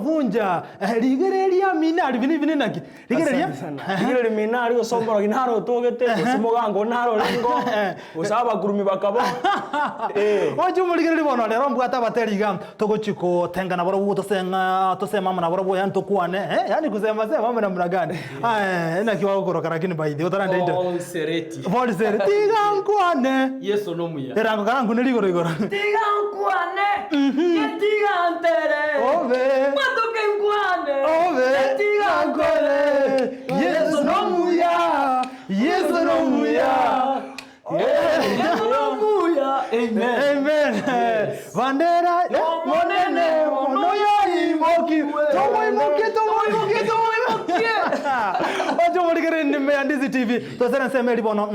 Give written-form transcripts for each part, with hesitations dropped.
vunja ligereria minari vini naki ligereria ligereria minari osombora ginaro togete simugango naro lengo usaba kurumi bakabo ojo muligereria bono lero mbwata Abateri gam togochiko tengana boro buto senga tosema mama na boro boya ntokwane yani kusema mama na mragani ina kiwa goroka lakini baidhi utaranda ndio Sereti tigankwane Yesu no muya erango karangu niligoro tigankwane tigantere ove matoke nkwane ove tigankwane Yesu no muya Yesu no muya Amen. Bandera monene monoya imoki tomo imoki ojo muligere Ime ya Ndizi TV tosera semeli bono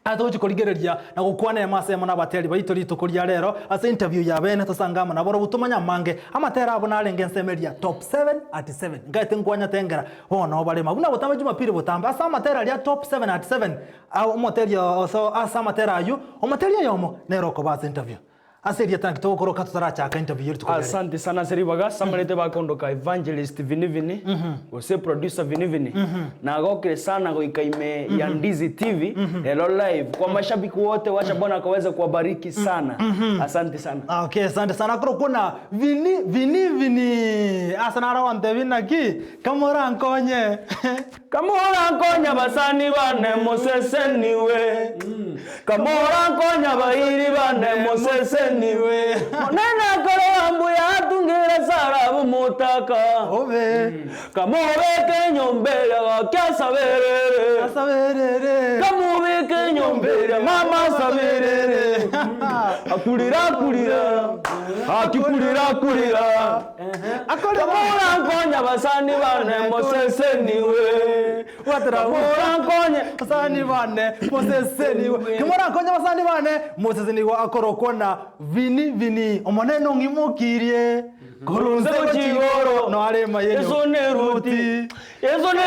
atoje koligereria na gukwana ya masemo na Abateri baito litokoria rero asa interview ya bene tosangama na boro butumanya mange Amatera abo narenge nsemeria top 7 at 7 ngate ngwanya tengera hono bale mabuna botamba Jumapili botamba asa Amatera ya top 7 at 7 au Amatera so asa Amatera ayu Amatera yomo neroko ba interview aseri atangi tokoroka tutaracha interview yetu kwa asante sana seri baga samalete bakondoka evangelist vinivini ose producer vinivini na gokire sana goika Ime ya Ndizi TV hello live kwa mashabiki wote wacha Bwana akaweza kuwabariki sana asante sana okay asante sana kuna vini asana rawante vinaki kamora nkonye basani bane moseseniwe kamora nkonya bahiri bane moseseniwe nena karambu ya tungira sarabu mutaka ove kamubeke nyombele wakya saberere kamubeke nyombele mama saberere akulira akipulira akola nkonya basani bane moseseniwe watraura nkonya basani bane moseseniwe kimora nkonya basani bane moseseniwe akorokona vini omoneno ngimokirie korunze chigoro no arema yenyo Yesu ne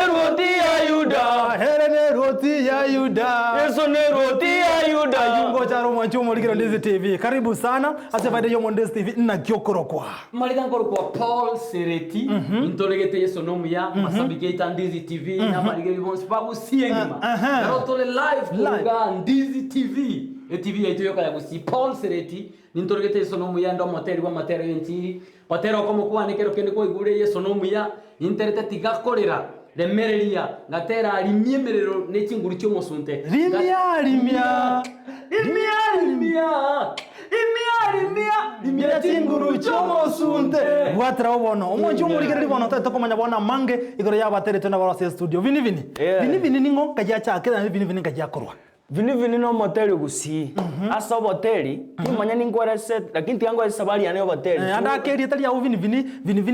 roti ya Yuda here ne roti ya Yuda Yesu ne roti ya Yuda ayungo charo mwanchu muligiro Ndizi TV karibu sana ase faida yo Ndizi TV na kyokorokwa malika nkorokwa Paul Sereti intolegete Yesu no muya masabigeta Ndizi TV na maligeri bonse babu siengima narotole live kuga Ndizi TV TV yaito yoka ya kusi Paul Sereti nintolegete Yesu no muya ndo Amateri wa Amateri yentiri Abateri okomo kwa nekero kende ko igure Yesu no muya interete tigakorera remereria ngatera alimiemerero nekinguru cyo musunte limia tinguru cyo musunte watra obono omonjo muligere bono tato komanya bona mange igoro ya Abateri tona bara studio vini ningo kajya chakira vini kajya korwa Vini no Amateri gusi asa Abateri timanya ningwara set lakini tiango sabari ya Abateri anda keri tali ya vini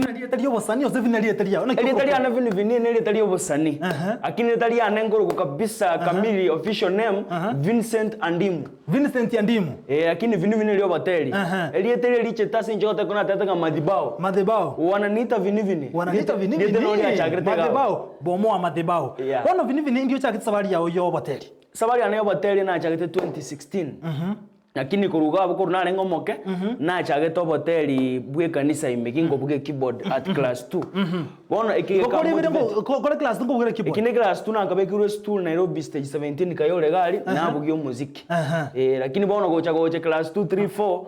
ali tali obosani ose vini ali tali ya ona keri tali ana vini ali tali obosani akini tali ya ngoro kabisa kamili official name Vincent Andimu akini vini ali Abateri eli tali liche tasi njote kuna tata madibao wananiita vini ndio ya chagrete madibao bomo madibao ono vini ndio chakita sabari ya yo Abateri sabari ya Abateri na chagete 2016 lakini kuruga bako runare ngomoke na chagete Abateri Bwegesinga kingo buge keyboard at class 2 bono ikige ko class 2 buge keyboard ikine class 2 nakabe kiro stool Nairobi stage 17 kayole gali na buge muziki lakini bono gocha class 2 3 4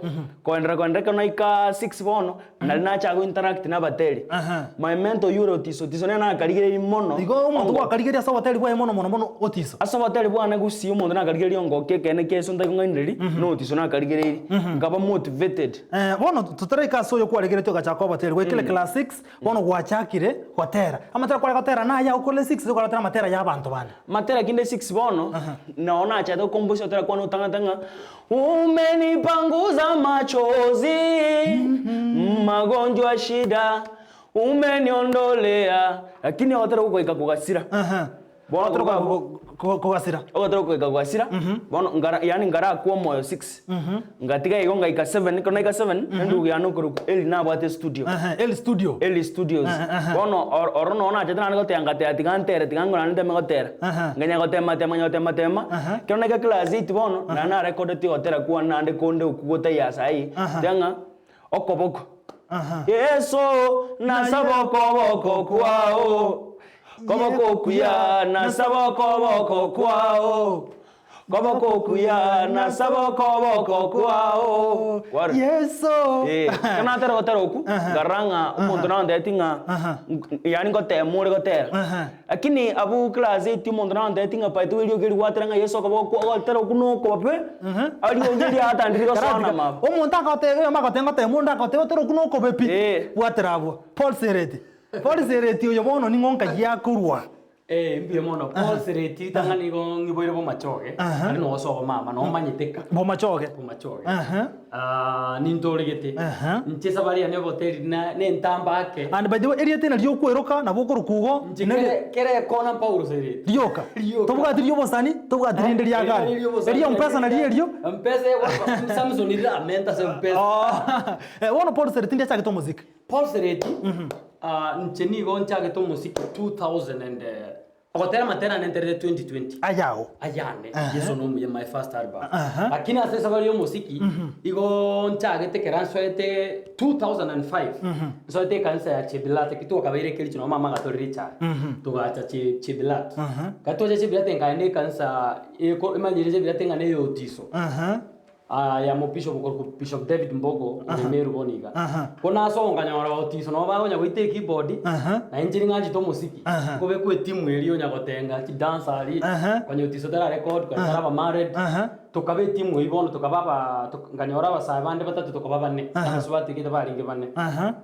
koendera kana ika 6 bono na chago interact na Abateri my mentor Euro tiso na kaligere mono igo umuntu akaligere asa Abateri bwa mono otiso asa Abateri bwa na gusi umuntu na kaligere ngoke kene keso ndakunganiriri no tiso na kaligere ngaba motivated bono tutareka so yo kwaligere to gachako Abateri we kile class 6 bono gwachakire hotera Amatera kwa hotera na ya ukole 6 kwa Amatera ya bantu bana Matera kinde 6 bono naona acha to kombosi hotera kwa no tanga umenipanguza machozi magonjwa shida umeniondolea lakini hotera huko ikakugasira bono kugasira ogatoro kugasira bono ngara kwa moyo 6 ngatiga igonga ika 7 kona ika 7 ndu ya nokuru eli na bate studio eli studios bono orono ona chetana ngote ngate atigantere tigangona nde megotera nganya gote tema kona ika class 8 bono na record ti hotera kwa nande konde ukugota ya sai tanga okoboko Yesu nasaba okoboko kwao koboko kuya nasaba okoboko kwao koboko kuya nasaba okoboko kwao Yesu kana tero ku garanga umuntu na ndetinga yani ngotemure gotera lakini abu class 8 umuntu na ndetinga paitu ilio geri wateranga Yesu okoboko tero kuno kope ali ongeri atandiri sana ma umuntu akote makotenga temunda akote tero kuno kopepi waterabo Paul Sereti uyo bono ni ngonka ya kurwa mbiye mono Paul Sereti tangani go ngiboire bo machoge ari no so mama no manyiteka bo machoge ni ndoregete nchesa bari ane Abateri na ne ntamba ake and by the way area tena ryo kweroka na bokoro kugo kere kona Paul Sereti ryoka tubuga tiri bosani tubuga tiri ndiri yaga eri mpesa na ryo mpesa wa Samsung ni amenta se mpesa wono Paul Sereti ndiye chake to music Paul Sereti ncheni go nchake to music 2000 and Agotera matera na entere 2020. Ayane. Yeso no my first album. Lakini sasa bali yo musiki igo nchage te keranso ete 2005. So ete kanisa ya Chebilate kitu akabaire kilicho na mama gatoricha. Tugacha Chebilate. Katoja Chebilate ngane kanisa eko imanyire Chebilate ngane yo tiso. Ya Bishop Bishop David Mbogo Meru Boniga. Kona songa nyara otiso no bagonya goite keyboard na injini ngaji to musiki. Kobe ku timu elio nyagotenga ki dance ali kwenye otiso tara record kwa tara married tukabe timu ibono tukababa nganyora basabande batatu tukababa ne aswati kita baringe bane.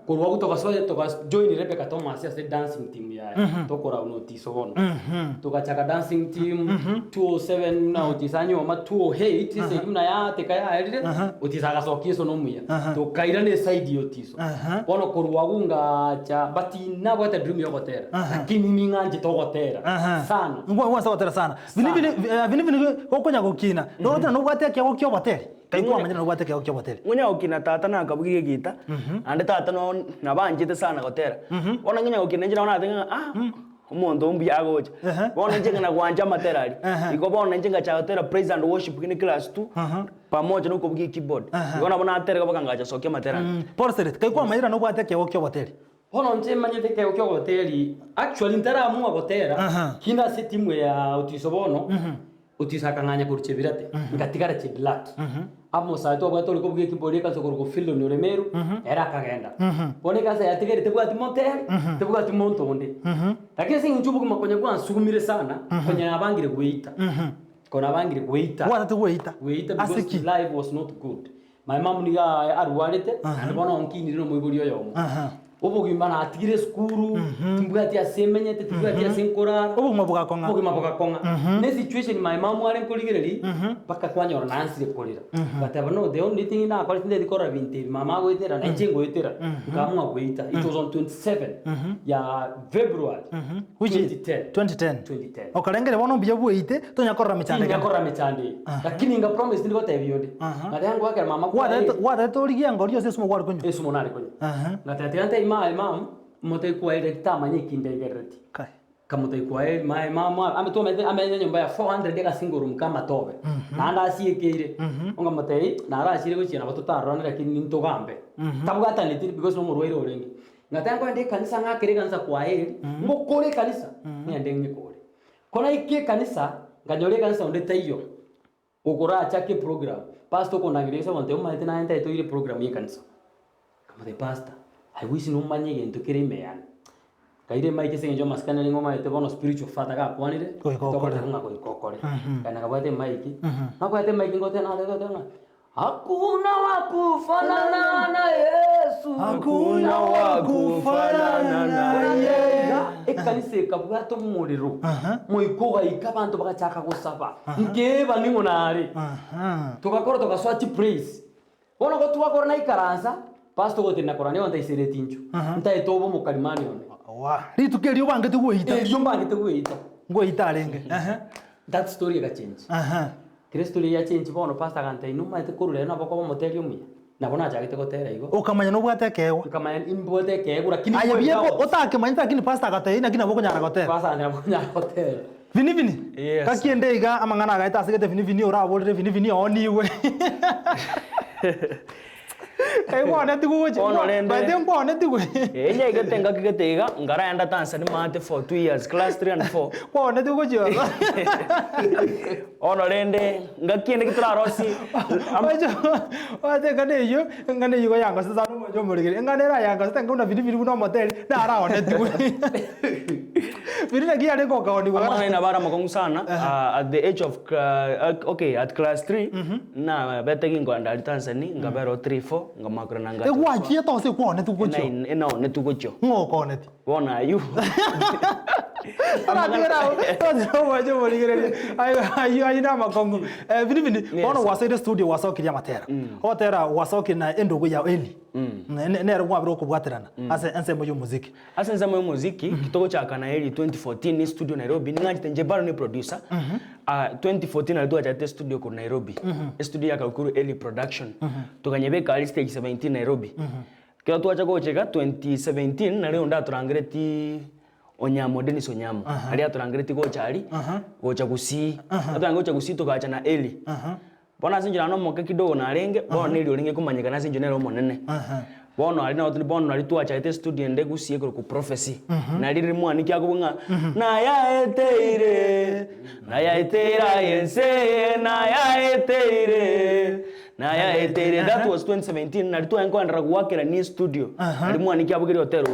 Kurwa kutoka soje toka join Rebecca Thomas ya dancing team ya tokora uno otiso bono. Tukachaka dancing team 207 na otisanyo ma 208 sese kimna ya kaya airire utisaga sokiso no muya to kaira ne side yotiso bono kurwagunga cha bati na bota dream yogotera lakini minganje to gotera sana ngwa gotera sana vini kokonya gukina ndo tena no gwate kya gokyo Abateri kaigwa manyana no gwate kya gokyo Abateri munya gukina tata na kabugi gita ande tata no nabanjite sana gotera bona nginya gukina njira ona atenga umuntu umbi agoje bona njenga na gwanja material iko bona njenga cha hotela praise and worship kini class 2 pamoja nuko bugi keyboard bona bona atere ko kangaja soke material Paul Sereti kai kwa mayira no gwate kyo kyo Abateri bona nje manyete kyo kyo Abateri actually ntara mu Abatera kina setimu ya utiso bono utisaka nganya kuruchebirate ngatigara chebilate amo saito abato liko bugi keyboard ka sokoro ko filo ni Remeru era kagenda bone kasa yatigere tebuga timote tebuga timonto onde lakini singi nchubu kumakonya kwa nsugumire sana kwenye abangire kuita kona abangire kuita what kuita because life was not good my mom niga arwarete and bona onkini no moiburi yomo obugi mana atigire skuru timbuga tia semenyete timbuga tia senkora obugi mabuga konga ne situation my mom wale kuligereri paka kwanyora nansi kolira but I know the only thing na kwali tinde dikora 20 mama go itera na njengo itera ngamwa kuita it was on 27 ya February 2010 okalengere bono biye buite tonyakora michande lakini nga promise ndiko tebiyode ngati yangu wake mama kwa to ligia ngorio sesumo kwa kunyo esumo nari kunyo ngati imam motai kwa ile tamanye kindegereti kai kamutai kwa ile mama amenye nyumba ya 400 deka single room kama tobe na anda asiekire onga motai na ara asire gochina batutarona lakini ntogambe tabugata ni because no murwaire orengi ngatango ndi kanisa ngakire kanisa kwa ile ngokore kanisa ni ndenge kore kona ikie kanisa nganyore kanisa onde taiyo ukora achake program pastor kona ngiresa wante umaite na enta ito ile program ye kanisa kama the pastor I wish no manye gento kire meyan kaire mai kese njo maskana lingo mai te bono spiritual father ka kwanire to ko tanga ko kokore kana kabate mai ki na ko ate mai ngote na tena hakuna wakufanana na Yesu hakuna wakufanana na Yesu ekanise kabwato muriro moikoga ikabantu bagachaka gusaba ngeba ningo nari tukakora tukaswati praise bona ko tuwakora na ikaranza pastor gote na korane wanta Sereti ncho ntai tobo mukalimani one wa ritukeri ubangete guita yombangete guita guita arenge that story ga change Kristo ya change bono pastor kanta inuma ite kurure na bako moteli umya nabona jagite gotera igo ukamanya no bwate kewa ukamanya imbote kewa lakini ayebie otake manyita lakini pastor kata ina kina boko nyara gotera pastor nyara boko nyara gotera vini kakiende iga amangana ga ita sigete vini ora bolire vini oniwe Kai bwana tiguche. Bade bwana tiguche. Enye getenga kigetega ngara enda Tanzania mate for 2 years class 3 and 4. Bwana tiguche. Rende ngakiende kitara rosi. Ate ngane yugo yanga sasa no mojo murigire. Ngane ra yanga sasa ngona vidi buno moteli na ara one tiguche. Vidi na giya ndiko kaoni bwana. Mama ina bara makongu sana at the age of at class 3 na betegi ngwanda Tanzania ngabero 3 4 ngamakura nanga. Egwachie to se kwone tugucho. Ina one tugucho. Ngoko neti. Bona you. Ayo na makongo. Vini bona wasede studio wasokiria matera. Otera wasoki na endogo ya eli. Nere mwabiro kubwaterana. Ase ensemo yo muziki. Ase ensemo yo muziki kitogo cha kana eli 2014 ni studio Nairobi. Ningaje njebaro ni producer. 2014 alitoa cha studio ku Nairobi. Studio ya Kakuru Eli Production. Tukanyebeka ali stage 17 Nairobi. Kila tuacha gocheka 2017 na leo ndaturangireti Onyamo Dennis Onyamo ali aturangireti gochari gocha kusi aturangocha kusi tukacha na Eli bona sinjira no moke kidogo na renge bona Eli oringe kumanyika na sinjira no monene bona ali na otni bona ali tuacha ite studio nde gusie ku prophecy na liri mwani kya kubunga na ya eteira yense na ya eteire that was 2017 na litu yanko andra kuwakira ni studio ali mwani kya bugiri hotel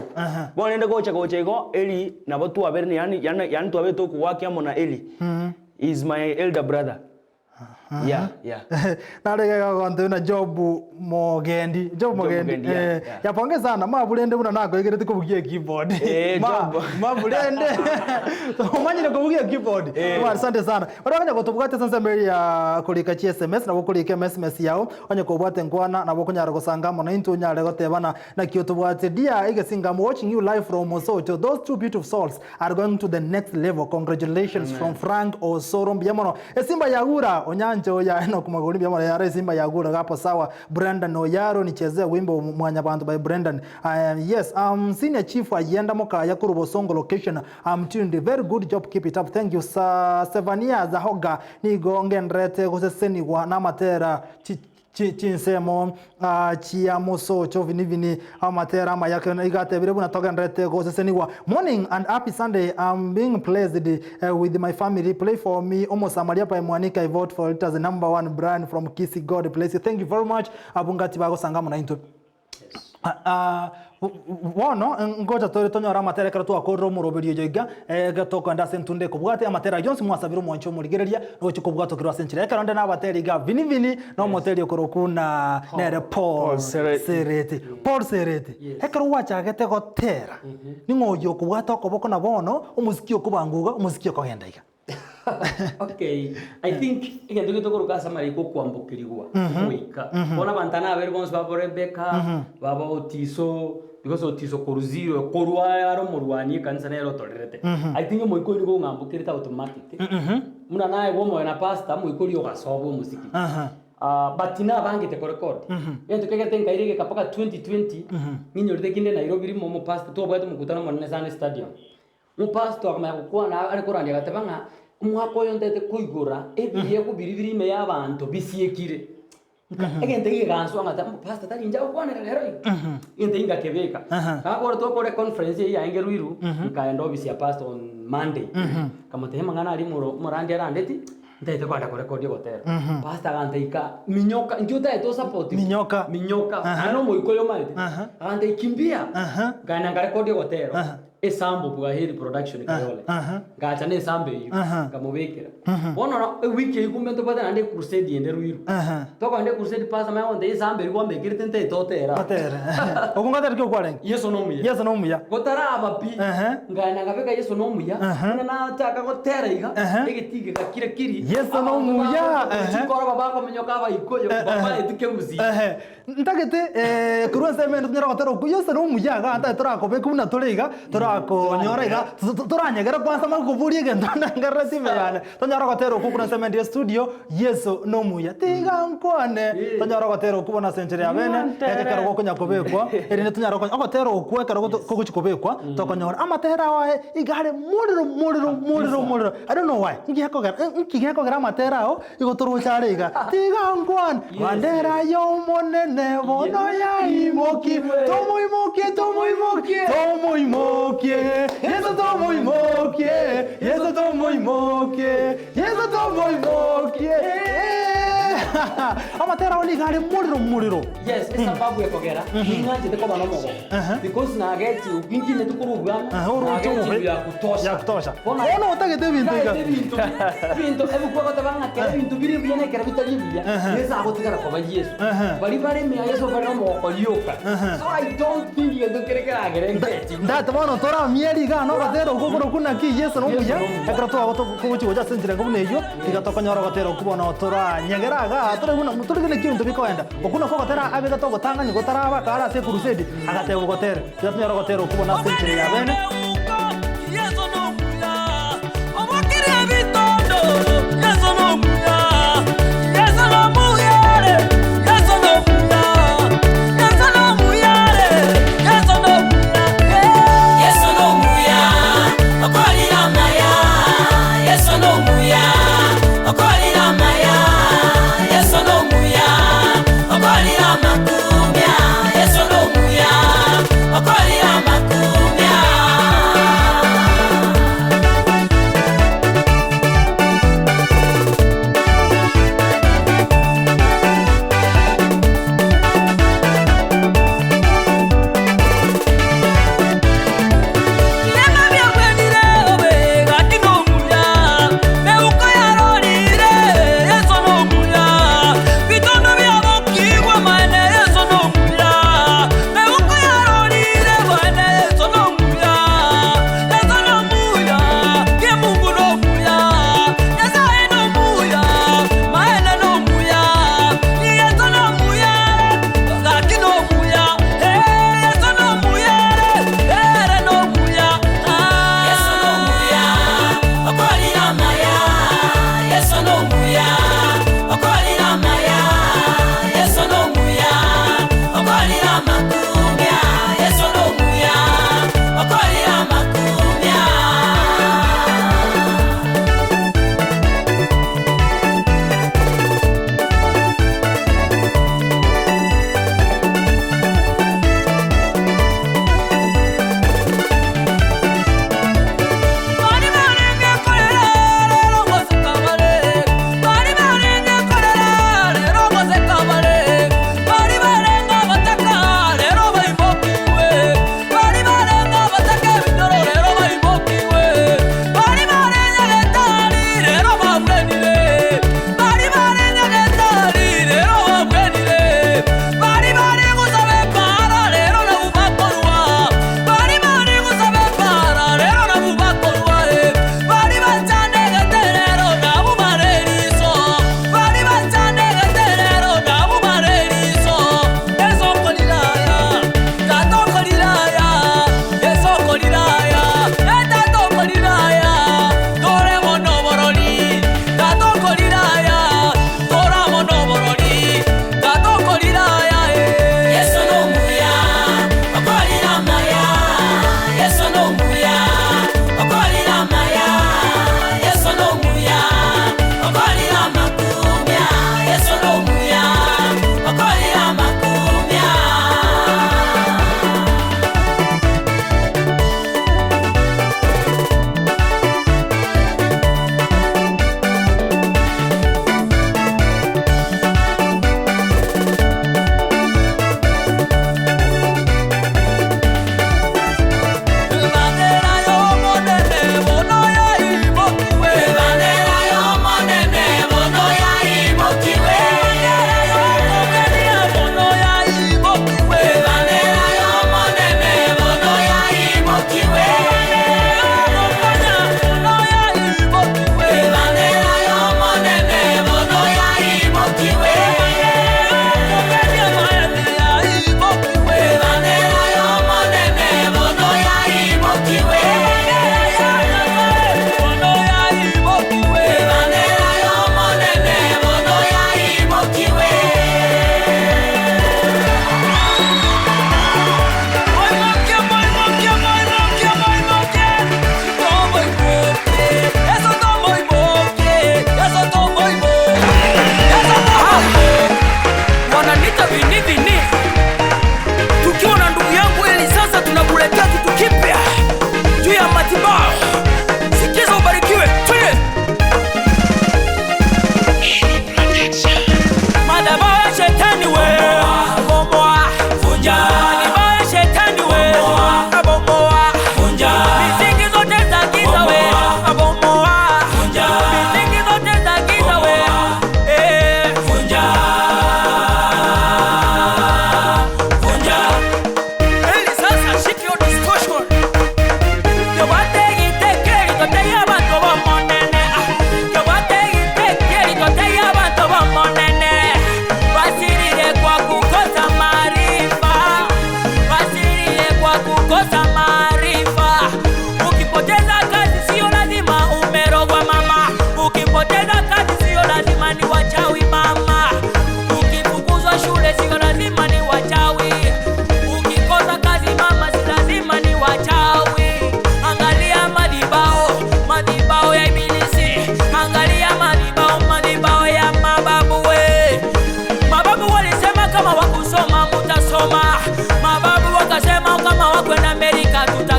bona ende gocha ego Eli na botu aberni yani tu abeto kuwakia mona Eli is my elder brother. Yeah. Narega gonte na Job Mogendi. Ya ponge sana mabulende buna nako igerete kubugia keyboard. Mabulende. Umanyire kubugia keyboard. Asante sana. Barabanya gotubugate sanse mbere ya kulika chi SMS na bokulika SMS yao. Onye kubwate ngwana na bokunyara gusanga mo na into nyare gotebana na kiotubwate dia Bwegesinga. I'm watching you live from Osoto. Those two beautiful souls are going to the next level. Congratulations. Amen. From Frank Osoro Mbiamono. Esimba Yagura Onyanjo ya eno kumagoni Mbiamono ya Simba Yagura gapo sawa. Brandon Oyaro nichezea wimbo mwanya bantu by Brandon. Yes, senior chief ayenda moka yakuru Bosongo location. I'm tuned. Very good job, keep it up. Thank you. Sevania Zahoga nigo ngenrete goseseni wa namatera chinsemo chia moso chovinivini amatera mayaka igate birebu na toga nrete goseseni wa morning and happy Sunday. I'm being pleased with my family. Play for me almost Samaria pa Mwanika. I vote for it as the number 1 brand from Kisi. God bless you. Thank you very much. Abungati bago sangamo na into. Wono ngoja tore tonyora matera karatu akoro Yomoroberio joiga gatoka ndase ntunde kubwate amatera Jones mwasabiro mwancho murigereria no chikubwato kirwa senchire karonde na Abateri ga vinivini no moteri okorokuna nere Paul Sereti hekaro wacha gete gotera ningoyo kubwata okoboko na bono umuzikio kubanguga umuzikio kogendaiga. Okay, I think igendo gitokoroka samari ko kwambukirigwa kuika bona bantana abere bonse babo Rebecca babo Otiso because Otiso koruziro korwa aro murwani kanisa nero torerete. I think moiko ni go ngambukirita automatic muna naye gomo na pastor moiko ri ogasobo musiki but na bangite ko record yento kegete nkairige kapaka 2020 ninyorite kinde Nairobi rimo mo pastor to bwete mukutano monene sana stadium mu pastor akama yakukwa na ari korandi gatebanga umwako yontete kuigura ebiye kubiribiri me yabantu bisiekire egente giganso ngata pastor tari njao kwanera lero inde inga kebeka kakora to kore conference ya ingeruiru nkaenda office ya pastor on Monday kamotema ngana ari murandi arandeti ndete kwanda ko record yogotera pastor ganteika minyoka njuta eto support minyoka ano moiko yo maite ande kimbia gana ngare record yogotera esambo bwa heri production kayole gacha ne sambe yu kamubekera bona na wiki ikumento pata ande crusade ende ruiru toko ande crusade pasa ma onde esambe yu mbekirite nte totera okungatera kyo kwalen yeso no muya gotara abapi ngana ngabeka yeso no muya na taka gotera iga egetige gakire kiri yeso no muya chikora babako menyoka ba ikoyo baba etike muzi ntagete kurose meno nyara gotera yeso no muya ga anta turako bekuna tureiga ko nyorega turanyegera kwanza makuvurie gendana ngarasi meyane tonyara gotero kukuna semendi studio yeso no muya tiga nkone tonyara gotero kubona century ya bene ekero gokunya kubekwa erine tonyara gotero kuwekera kukuchikubekwa tokonyora amatera wae igare muriro I don't know why ngiheko gara amatera o igotoro charega tiga nkone bandera yo monene monene bono ya imoki tomoimokie tomoimokie tomoimokie Yesu tomoimokie Yesu tomoimokie Yesu tomoimokie Abatera oli gari muriro yes esa babu ya kogera ingaje te koba no mogo because na geti ubingi ne tukuruga na geti ya kutosha ono utagete bintu ebu kwa kota banga kera bintu biri byene kera bitalibya yesa agotigara kwa Yesu bali bare me Yesu bare no mogo yoka so I don't think you do kera gerengeti ndata bono tora mieri ga no batero gukuru kuna ki Yesu no muya ekra to agoto kubuchi goja sentire ngobune iyo igatoka nyoro batero kubona tora nyageraga tora buna muturigene kintu bikoenda okuna ko batera abega to gotanga ni gotaraba kara se crusade agate gotere kiatu nyoro batero kubona sentire ya bene Yesu no muya obakire bitondo Yesu no muya Yesu no muya Yesu no muya Yesu no muya Yesu no muya Yesu no muya okoli na maya Yesu no muya okoli na maya Yesu no muya okoli na makumya Yesu no muya okoli na makumya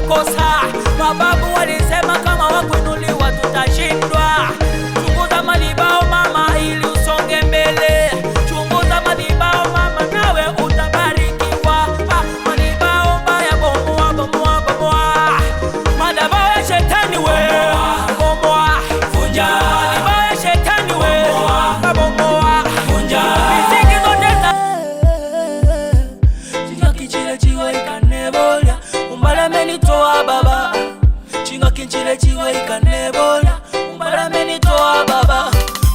tutakosa. Mababu walisema kama wakuinuliwa tutashindwa. Chunguza madhabahu mama ili usonge mbele. Chunguza madhabahu mama nawe utabarikiwa. Madhabahu mbaya bomoa bomoa bomoa. Madhabahu ya shetani we bomoa vunja. Madhabahu ya shetani we bomoa vunja. Miziki zote za chinga kichile chiwa ikanebola. Umbala menitoa baba. Chinga kichile chiwa ikanebola. Umbala menitoa baba.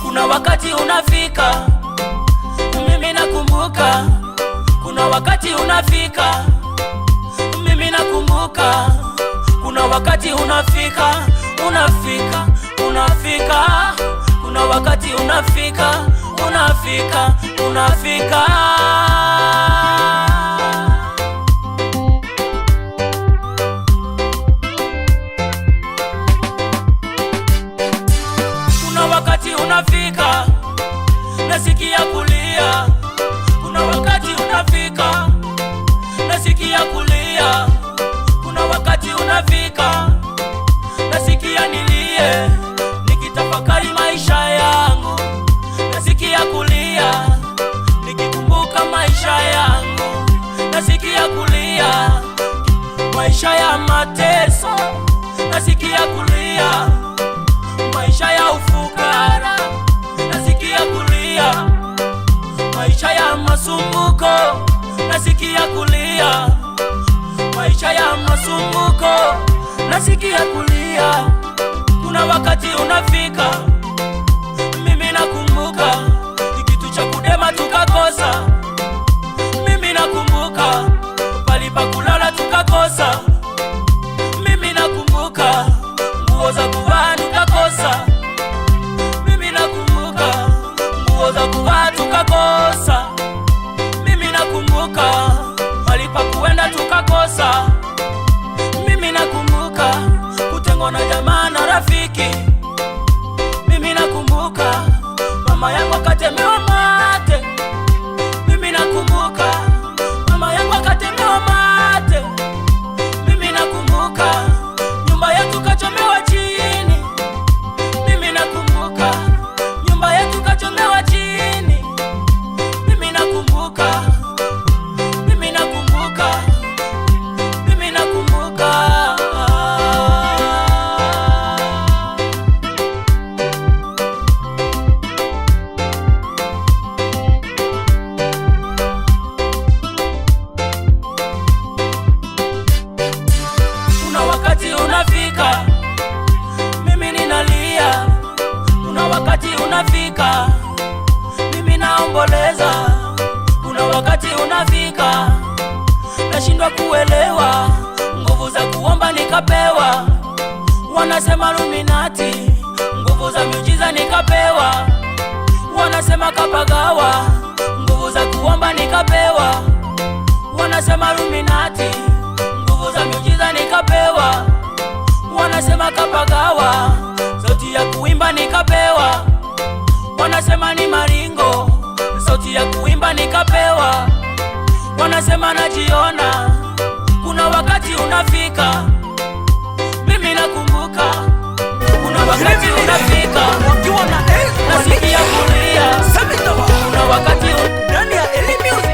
Kuna wakati unafika, mimi nakumbuka. Kuna wakati unafika, mimi nakumbuka. Kuna wakati unafika, unafika, unafika. Kuna wakati unafika, unafika, unafika. Kuna wakati unafika, nasikia kulia. Kuna wakati unafika, nasikia kulia. Kuna wakati unafika, nasikia nilie, nikitafakari maisha yangu. Nasikia kulia, nikikumbuka maisha yangu. Nasikia kulia, maisha ya mateso. Nasikia kulia, maisha ya ufukara. Nasikia kulia, maisha ya masumbuko. Nasikia kulia, maisha ya masumbuko. Nasikia kulia. Kuna wakati unafika, mimi nakumbuka, kitu cha kudema tukakosa. Mimi nakumbuka, palipa kulala tukakosa. Mimi nakumbuka, nguo za kuvaa tukakosa. Mimi nakumbuka, nguo za kuvaa tukakosa. Mimi nakumbuka, palipa kuenda tukakosa. Mimi nakumbuka, kutengwa na jamaa na rafiki. Mimi nakumbuka, mama yangu akatemewa mate. Mimi nakumbuka, mama yangu akatemewa mate. Mimi nakumbuka, nyumba yetu kachomewa chini. Mimi nakumbuka, nyumba yetu kachomewa chini. Mimi nakumbuka, mimi nakumbuka, mimi nakumbuka. Kuna wakati unafika, mimi ninalia. Kuna wakati unafika, mimi naomboleza. Kuna wakati unafika, nashindwa kuelewa. Nguvu za kuomba nikapewa, wanasema Illuminati. Nguvu za miujiza nikapewa, wanasema kapagawa. Nguvu za kuomba nikapewa, wanasema Illuminati. Nguvu za miujiza nikapewa, wanasema kapagawa. Sauti ya kuimba nikapewa, wanasema ni maringo. Sauti ya kuimba nikapewa, wanasema najiona. Kuna wakati unafika, mimi nakumbuka. Kuna wakati unafika, nasikia kulia. Kuna wakati ndani ya Eli Music.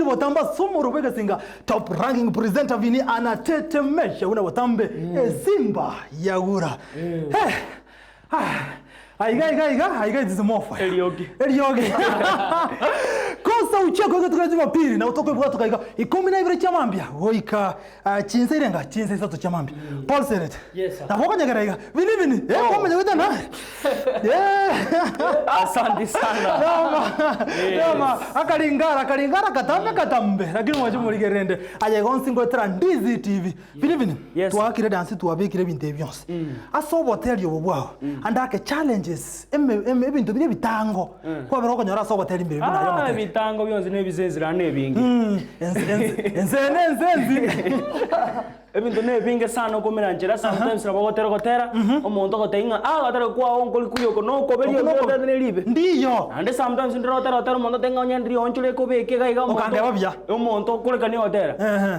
botamba Sumuru Bwegesinga top ranking presenter vini anatetemesha una botambe Simba Yagura. Aiga zizimuofa. Eliogi. Kosa ucheko kwa tukaji mapiri na utoke bwa tukaiga 12 chamambia goika chinse irenga chinse sato chamambia Paul Sereti. Yes sir. Na boko nyagaraiga vini kama nyagita na asante sana Yama akalingara katambe lakini mwaje muri gerende aye gonsingo tra Ndizi TV vini twakire dance twabikire binte byose asoboteri obubwao andake challenges ebintu bine bitango kwa bero konyora asoboteri imbere binayo bitango byonze nebizezira nebingi enzenzi ebintu nebinge sana komera njera sometimes rabagotera omuntu gotenga gatera kwa onkoli kuyoko no koberio no libe ndiyo ande sometimes ndrotera omuntu tenga onyandiri onchule kobeke gaiga omuntu kulekani otera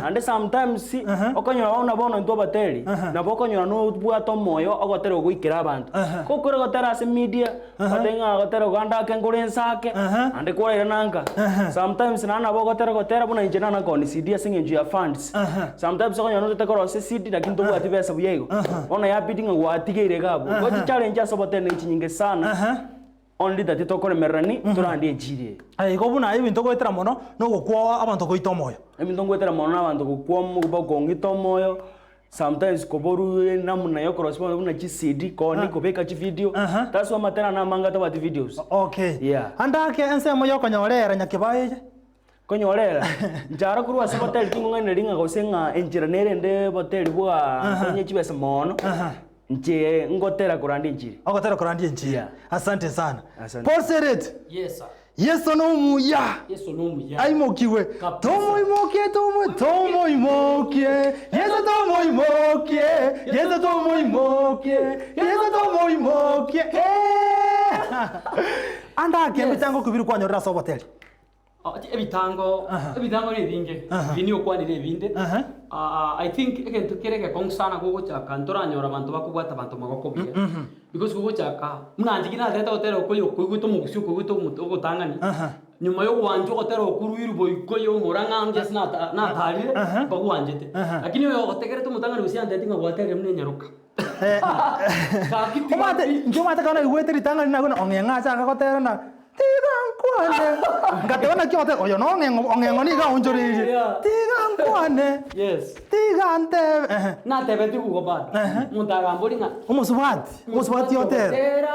ande sometimes okonyora ona bono nto Abateri na bokonyora no bwato moyo ogotera ogwikira abantu kokore gotera ase media otenga gotera ganda kengurensake ande kwera nanka sometimes nana bogotera buna injena na koni CD singe ya funds sometimes okonyora tekoro se CD lakini to bwati pesa buyego ona ya bidding gwatigire gabo gochi challenge asobotera ni nyinge sana only that itokore merani turandi njire go buna ibintu gwetera mono no gukwa abantu goita moyo ebintu gwetera mono abantu gukwa mu bagongito moyo sometimes koboru namuna yo correspond buna chi CD ko ni kobeka chi video that's why matera na manga tabati videos okay yeah andake ense moyo konyorera nyakibaye konyorera njara kurwa saboteri kingo ngene ringa gosenga enjira nerende boteri bwa konye chibesa mono nje ngotera kurandi njiri ogotera kurandi njiri asante sana asante. Paul Sereti Yes sir. Yeso no muya aimokiwe tomo imokie Yeso tomo imokie anda kembe tango kubiru kwa nyorra soboteli ebitango ni binge vini okwanire ebinde I think ekintu kireke kongsana gogochaka ntoranyora abantu bakubwata abantu magokobye because gogochaka mnanjigina teta hotera okoyo kuiguto mugusyo kuiguto ogotangani nyuma yo wanjo hotera okuruiru boikoyo moranga amjes na tarire bagwanjete lakini yo hotegere to mutangani usiande tinga gwatere mnenyaruka njomata kana igweteri tangani na gona ongenga changa gotera na Ngatewana kyote oyo no ongengo ni ga unjoriri tigankwane yes tigante na tebeti kugoba muntagambori nga umusubati yote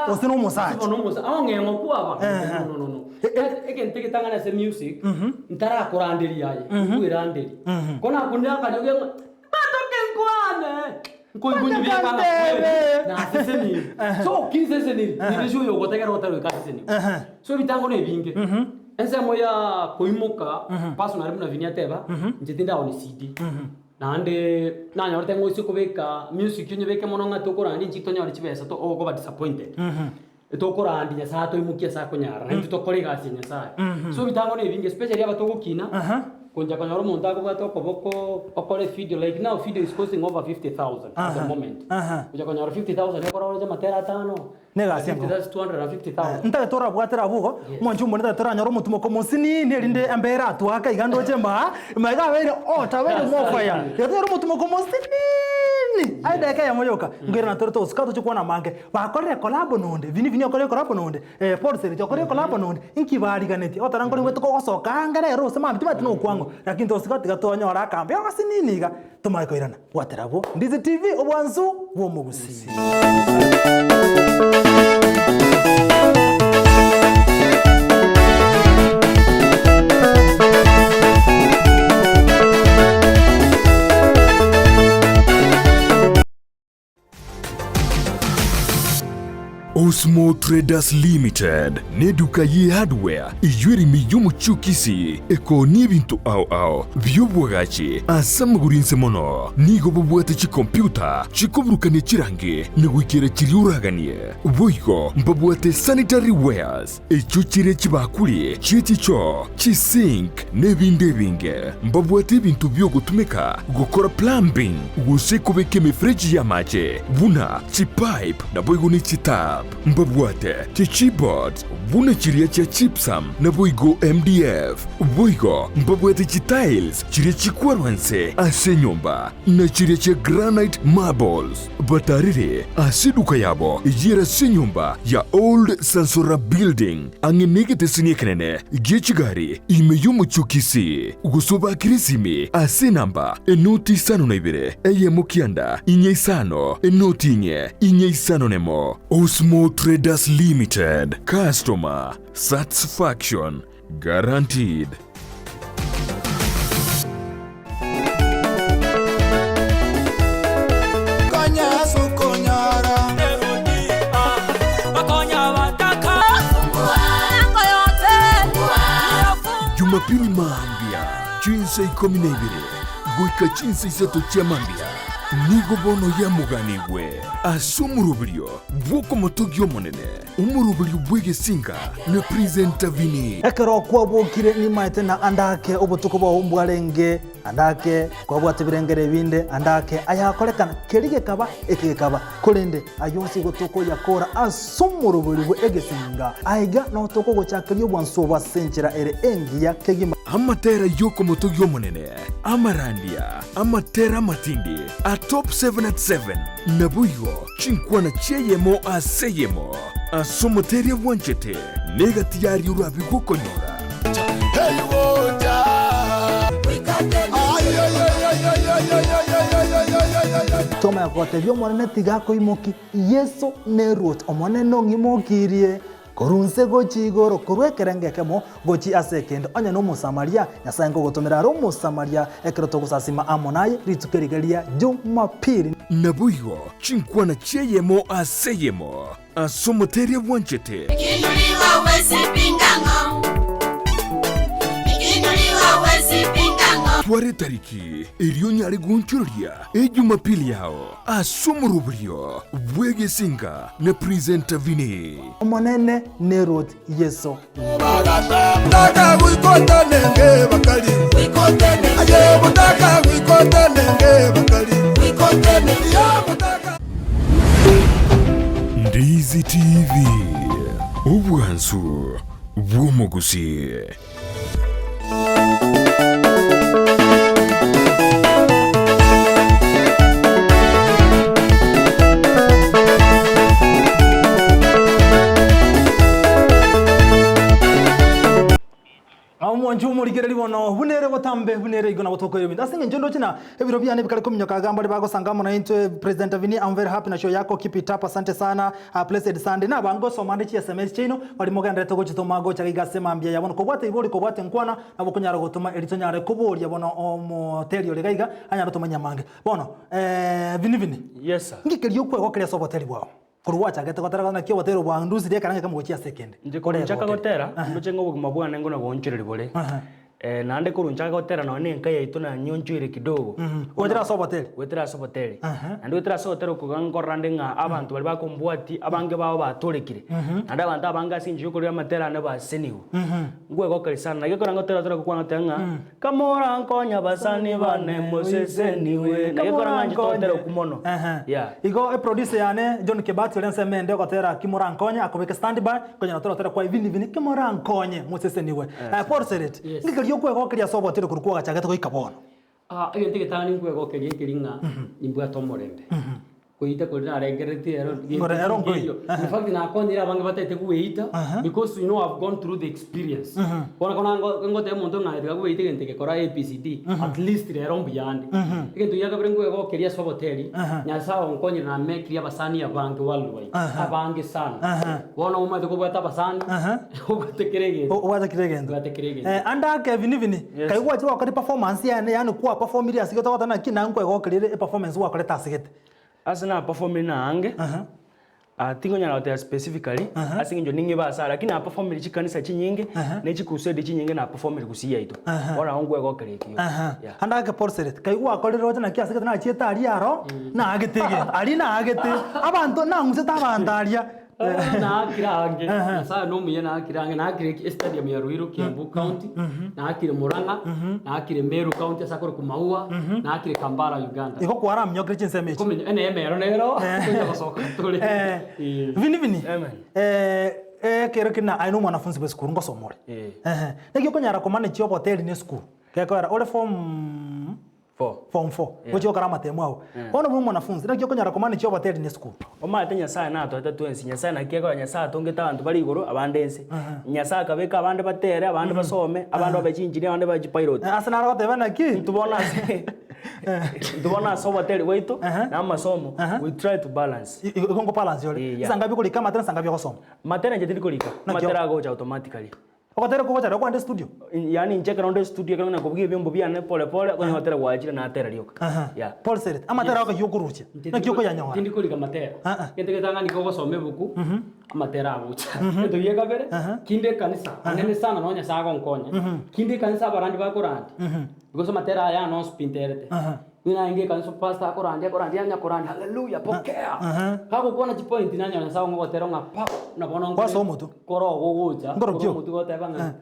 osino umusachi no musa ongengo kuaba no ekente kitangana se music ntara kurandiri yaye kuirandiri kona kunya kalyoge batokenkwane Koibunyi bikanga na seseni so kiseseni nibisho yo gotegera hotero ikaseseni so bitango ne binge ense moya koimuka personal buna vinia teba njetinda on CD nande nanya orte ngo sikobeka music yo nyebeke mononga tokorandi njitonya ori chibesa to ogo ba disappointed tokorandi nya sa to imukia sa konyara nti tokorega sinya sa so bitango ne binge especially abatogokina Kunja kanyoro montago gato koboko okore video like now video is costing over 50,000 at the moment. Kunja kanyoro 50,000 ekora oroje matera 5. Nega siango. That's 250,000. Nta tora bwatera bugo monju moneta tora nyoro mutumo ko monsini nerinde ambera atwaka igando chemba maiga were ota were mofaya. Yatora mutumo ko monsini. Aida kaya moyoka. Ngera na torto skato chukwana mange. Bakore collab nonde. Vini okore collab nonde. Paul Sereti okore collab nonde. Inkibari ganeti. Ota ngori wetu ko soka ngare ro sema mtima tino kwango. Lakini tosikati gatonya ora kambe asininiga tumaiko irana waterabo Ndizi TV obwanzu wo mugusi Osmo Traders Limited neduka ye hardware iyuri miyumu chukisi eko nibintu ao byobwagachi asamugurinse mono nigo bubwate chi computer chikobrukane chirange nigwikira chiriuraganie boygo mbabwate sanitary wares echuchire chibakuli chiticho chisink nebinde binge mbabwate bintu byo gutumika gukora plumbing gusekobeke mefreji ya mache buna chipipe na boygo ni chitap mbabwate che chipboards buna chiria cha chipsam na boigo MDF boigo mbabwate chi tiles chiria chikwarwanse ase nyumba na chiria cha granite marbles batarire ase duka yabo ijira se nyumba ya old sansora building angenegete siniekenene gichigari Ime Yomoroberio gusoba kirisimi ase namba enoti sano na ibere eye mukianda inye sano enoti inye sano nemo Osmo Traders Limited. Customer satisfaction guaranteed. Jumapili maambia chinsa ikominebire goika chinsa isato chamambia nigo bono ya muganigwe Yomoroberio Yomoroberio Bwegesinga ne presenta vini ekero kwa bokire ni maite na andake obutuko bwa mbwarenge andake kwa bwate birengere binde andake ayakorekana kerige kaba ekekaba kolende ayonsi gotoko yakora Yomoroberio Bwegesinga aiga no toko gochakiriyo bwansoba senchera ere engiya kegima amatera Yomoroberio monene amarandia amatera matindi a top 7 at 7 nabuyo chinkwana cheyemo aseyemo asomoteria wanchete negati yari urabi gukonyora toma yakote byo mwana tigako imoki yeso nerot omone no ngimokirie korunse gochi igoro korwekerenge kemo gochi asekendo onya no musamaria nyasango gotomera ro musamaria ekero togusasima amonaye ritukerigeria Jumapili nabuyo chinkwana cheyemo aseyemo asomoteria wanchete ikinuliwa wezi pingango tware tariki iliyo nyari gunchuria Jumapili yao Yomoroberio Bwegesinga ne presenta vini omonene nerot yeso Mutaka wikota nenge bakali wikotene aye mutaka wikota nenge bakali wikotene ya mutaka Ndizi TV ubwansu bw'omugusi. Mwanju murigere libono bunere botambe bunere igona botoko yobinda asinge njondo china ebiro byane bikale kumnyoka gamba libago sangamo na into President Vini. I'm very happy na show yako, keep it up, asante sana. Blessed Sunday na bango somande chi SMS chino wali moganda to gochito mago chagiga sema mbia yabono kobwate ibori kobwate nkwana nabo kunyara gutuma elitonyare kubori yabono omoterio legaiga anyara tumanya mange bono Vini yes sir ngikeri okwe gokere soboteri bwao kuruwacha gete gotera na kyo botero bwa nduzi de karanga kamo gochia second nje kurunchaka gotera mchengo buguma bwana ngo na gonchiriri bole nande kurunchaka gotera na ne nkai yaito na nyonchire kidogo wetera soboteri andi wetera soboteri kugangorande nga abantu bali bakombwati abange babo batorekire andi abantu abanga sinje kuri amatera ne baseniwo ngwe gokere sana nage koranga gotera tora kukwanga tanga kamora nkonya basani bane moseseniwe nage koranga njitotera kumono yeah igo producer yane John Kebati lense mende gotera kimora nkonya akobeke standby konya natora kwa Vini kimora nkonye moseseniwe for Sereti ngikeriyo kwe gokeria soboteri kurukwa gachagete goikabona egente getani nkwe gokeria kiringa imbwa tomorende kuita kuri arengerete ero in fact na konira abange batete kuita because you know I've gone through the experience kona ngote muntu ngari kuita gente kekora APCD at least rero mbiyandi egento yaga brengo gokeria soboteri nyasawa nkonye na mekria basani abange worldwide abange sana bona umate kubata basani ubatekerege anda ke Vini kaigwa twa kwa performance yani kwa performance asigota gotana kina nkwe gokeria performance wa koleta asigete asina perform na ange tingo nyala hotel specifically asinge njo ninge basa lakini na perform chikanisa chinyinge na chikusede chinyinge na perform kusiya ito ora ongwe go kerekio anda ke porceret kai wa kolero na kiasi kana chieta ari aro na agitege ari na agite abantu na nguse tabandaria Na kirange. Nyasaye no muye na kirange na kire stadium ya Ruiru Kiambu County. Na kire Murang'a. Na kire Meru County asakore kumaua. Na kire Kampala Uganda. Iko kwara mnyokre chinse mechi. Kumi ene emero nero. Kuja basoka tuli. Vini. Kero kina ainu mwanafunzi be skuru ngosomore. Nekyo konyara komane chio hotel ni skuru. Kekora ole form 4 Ocho karama temwao. Ono mu mwanafunzi nekyo konyara komane chio hotel ni skuru. Omate Nyasaye nato atatwensi Nyasaye nakiyeko Nyasaye atongeta abantu bari iguru abandense. Nyasaye akabeka abande batere abande basome abande babechinjiri abande baji pilot. Asa naro batebana ki tubona so hotel weito na masomo we try to balance. Ikongo balance yole. Sanga bikulika matena sanga bikosoma. Matena nje tilikulika. Matera go automatically. Okotera kubacha kwa studio. Yani nje kana studio kana kubugia byombo byane pole pole kwa hotera gwachira na atera ryoka. Yeah. Paul Sereti. Amatera wako yukuruche. Na kyoko yanyo. Tindi kulika matera. Kete ketanga niko gosome buku. Amatera abucha. Kete yega bere. Kinde kanisa. Anene sana no Nyasaye gonkonya. Kinde kanisa barandi bakorandi. Because matera ya no spinterete. Wina inge kanisa pastor akorandi anya korandi. Hallelujah. Pokea. Kako kuona point nanya Nyasaye ngotera ngapa. Na bona ngo. Kwa somo tu. Koro gogocha. Koro mutu gotebanga.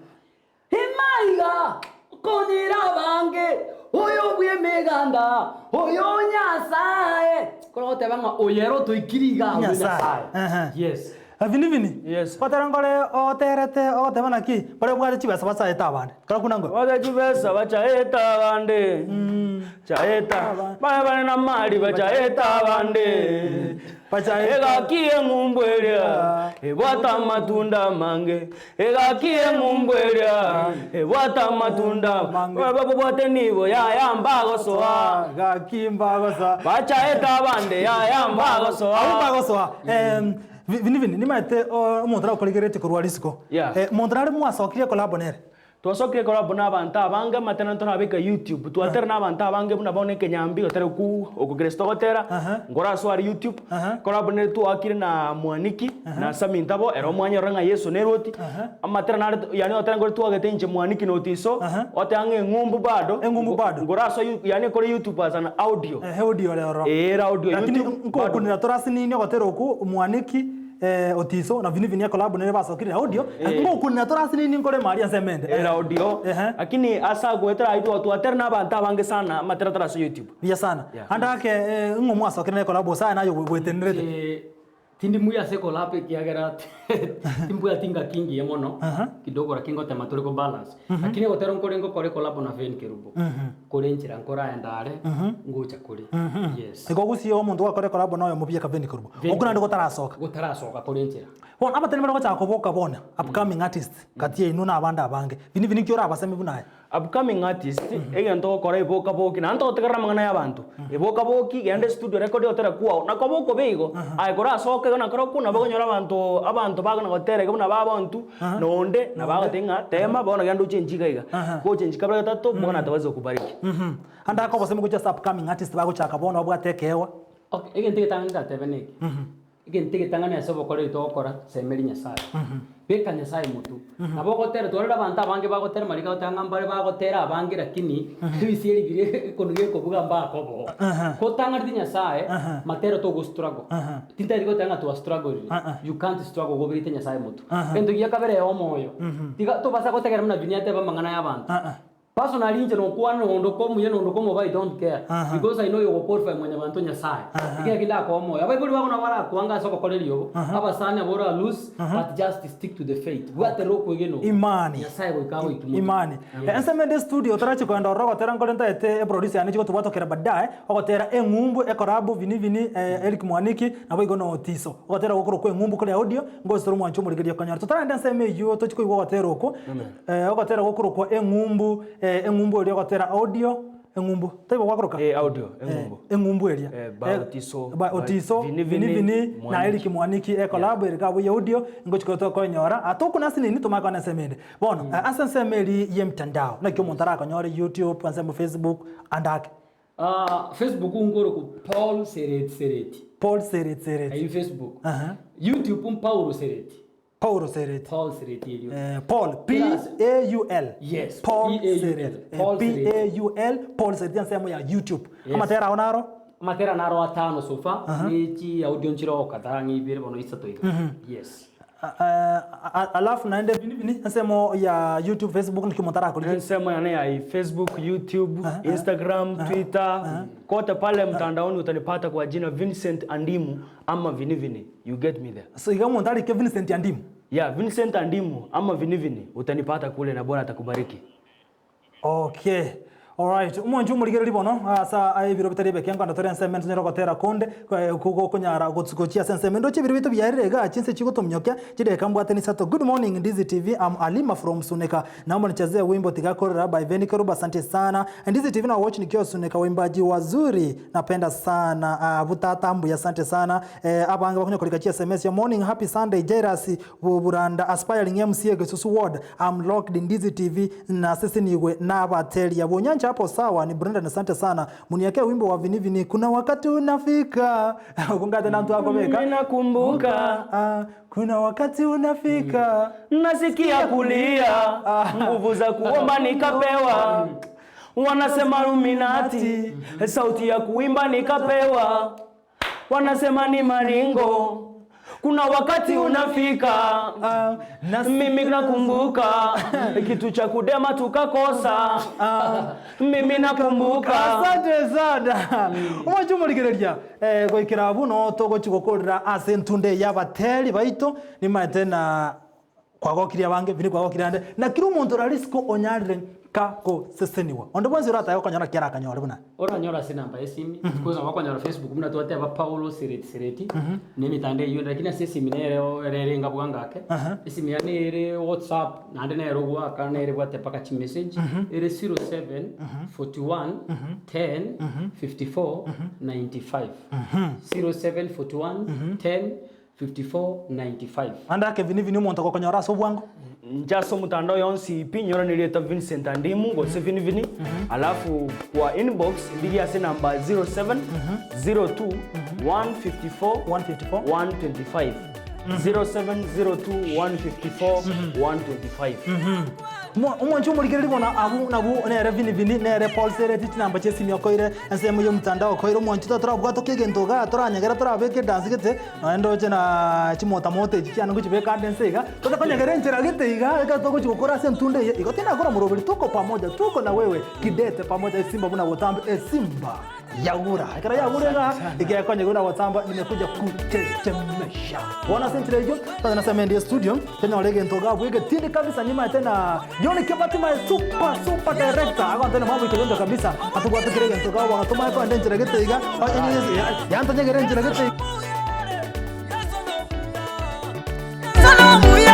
Himaiga konira bange oyo bwe meganda oyo Nyasaye koro gotebanga oyero to ikiriga Nyasaye. Yes. Vini. Yes. Patarangole oterete otebana ki. Pare bwa chibesa basa etabande. Kala kunango. Wale chibesa bacha etabande. Chaeta. Bale na mali bacha etabande. Egakie mumbweria ebwata matunda mange egakie mumbweria ebwata matunda babo bote nibo ya mbago soa gakimbago soa bacha etabande ya mbago soa vini nimate omuntu akolegerete kurwa risiko muntu ari mwasokire collabonere twasokire collab n'abantu abange matena ntorabika YouTube twatera n'abantu abange buna boneke nyambi gotera ku okugresto gotera ngora swari YouTube collab ne twakire na mwaniki na samintabo ero mwanya ranga Yesu neroti amatera na yani otera ngori twagete nje mwaniki notiso otange ngumbu bado ngora so yani kore YouTube as an audio audio lero audio lakini nkokunira torasini ni gotera ku mwaniki otiso na vini collab ne basokire audio ngo kunna torasini ni ngore Maria Semende era audio lakini asa gwetera aitu twatera na bantu abange sana matera taraso YouTube ya sana andake ngo mwasokire ne collab sana nayo gwetenerete tindi muya se collab kiagera timbu ya tinga kingi yemono kidogo rakingo tematore ko balance lakini gotera ngo kore collab na fen kerubo kore nchira nkora endare ngucha kuri yes iko gusio omuntu akore collab nayo mubye ka fen kerubo okuna ndiko tarasoka kore nchira bona abateri bako chakoboka bona upcoming artist katie inu na abanda abange vini kyora abaseme bunaye upcoming artist egento kora iboka boki na nto tekara mangana y'abantu iboka boki gende studio record otera kuwa na koboko beigo ai kora soke na kora kuna bagonyora abantu bagana gotere kuna babantu nonde na bagatenga tema bona gende uchenjika iga ko chenjika bra gatatu bona tawaze kubariki anda ko baseme kucha upcoming artist bako chakabona obwatekewa okay egente tanga tebeneki igente tangana yasobo kore itokora semeri Nyasaye beka Nyasaye mutu nabogotera torera abantu abange bagotera marika otanga mbare bagotera abange lakini twisiri bire konuge ko buga mbakobo ko tanga ndi Nyasaye matero to go struggle tintari ko tanga to struggle you can't struggle go bire Nyasaye mutu endo yakabere omoyo tiga to basa gotegera muna dunia te bamangana y'abantu personally nje no kuana ndo komu yeno ndo komu I don't care because I know you will qualify mwenye bantu Nyasaye ikia kila kwa moyo abai buri bagona wala kuanga soko koleriyo abasanya bora lose but just stick to the faith bwate roko geno imani Nyasaye go kawo itumu imani ensemble studio tarachi kwenda rogo tera ngolenta ete producer yani chiko tubatokera baadaye okotera engumbu ekorabu vini Eric Mwaniki na boigo no otiso okotera gokoro kwa engumbu kole audio ngosoro mwancho murigeria kanyara tutara nseme yo tochiko igo okotera oko okotera gokoro kwa engumbu engumbu eri gotera audio engumbu taibo gwakoroka audio engumbu eria otiso vini na Eric Mwaniki collab eri kabo audio ngochiko to konyora atukuna sinini tumaka na semende bona asensemeri ye mtandao na kyo montara konyora YouTube ansemo Facebook andake Facebook ngoro ku Paul Sereti Sereti Facebook YouTube Paul Sereti Paul Sereti. Paul P-A-U-L. Yes. Paul Sereti. P-A-U-L. Paul Sereti ansemo ya YouTube. Amatera onaro? makera naro atano sofa nichi audio nchiro kadhangi bire bono isato ika. Yes. Alafu naende vini nsemo ya YouTube, Facebook nikimotara kuli. Nsemo ya Facebook, YouTube, Instagram, Twitter. Kote pale mtandaoni utanipata kwa jina Vincent Andimu ama vini. You get me there. So igamu ndari ke Vincent Andimu. Yeah, Vincent Andimu ama vini utanipata kule na Bwana atakubariki. Okay. Alright, umonju muligere libono asa ayibiro bitari bekenga ndatori ensemble nyero gotera konde kugo kunyara gutsukochia ensemble ndo chibiro bitu byarega chinse chigotomnyoka chideka mbwate ni sato. Good morning Ndizi TV, I'm Alima from Suneka. Naomba nichezee wimbo tigakorera by Venikeruba, asante sana. Ndizi TV na watch nikiwa Suneka, wimbaji wazuri napenda sana. Butatambu ya asante sana. Abanga bakunyo kolikachi SMS ya morning happy Sunday Jairus Buranda aspiring MC Gesusu Ward. I'm locked in Ndizi TV na sisi niwe na Abateri ya Bonyancha hapo sawa. Ni Brenda, asante sana. Muniekea wimbo wa vini kuna wakati unafika. Kungata na mtu wako beka. Ninakumbuka kuna wakati unafika. Nasikia kulia nguvu za kuomba nikapewa. Wanasema Illuminati sauti ya kuimba nikapewa. Wanasema ni maringo. Kuna wakati unafika. Mimi nakumbuka kitu cha kudema tukakosa. Mimi nakumbuka. Asante sana. Umajumu ligereria goikira buno togo chikokorera asentunde y'Abateri baito ni matena kwagokiria bange bini kwagokirande na kiri umuntu ralisiko onyarire kako seseniwa ondo bonzi rata yako nyara kiara kanyora buna ora nyora sinamba esimi kuza wakonyora Facebook muna tuwate aba Paulo Sereti ni mitande yyo lakini sisi minero erenga bwangake esimi yani ere WhatsApp nande nero gwa kana ere bwate paka message ere 07 41 10 54 95 07 41 10 5495 andake vini umuntu akokonyora so bwango njaso mutandao yonsi pinyora nileta Vincent Andimu go 7 alafu kwa inbox ndigia se namba 07 02 154 125 0702 154 125 umonju muligere bona abu nabu nere vini nere Paul Sereti namba chesi myokoire ensemo yo mtandao koiro umonju totra bwato kegentoga toranyagera torabeke dance gete ndo chena chimota mote chiano kuchibeka dance iga totafanyagera nchera gete iga gatoko chikokora sentunde igotina kora murobiri tuko pamoja tuko na wewe kidete pamoja Simba buna botambe Simba yagura ikara yagura ikiyakonye guna botambe nimekuja kutetemesha wana sentrejo tunasema ndio studio tena olege ntoga bwege tindi kabisa nyuma tena Yoni kebati my super director agonde na mambo ikigenda kabisa atugwa tukirege ntoga wanatuma kwa ndenjera gete iga yanto nyegere ndenjera gete Salamu ya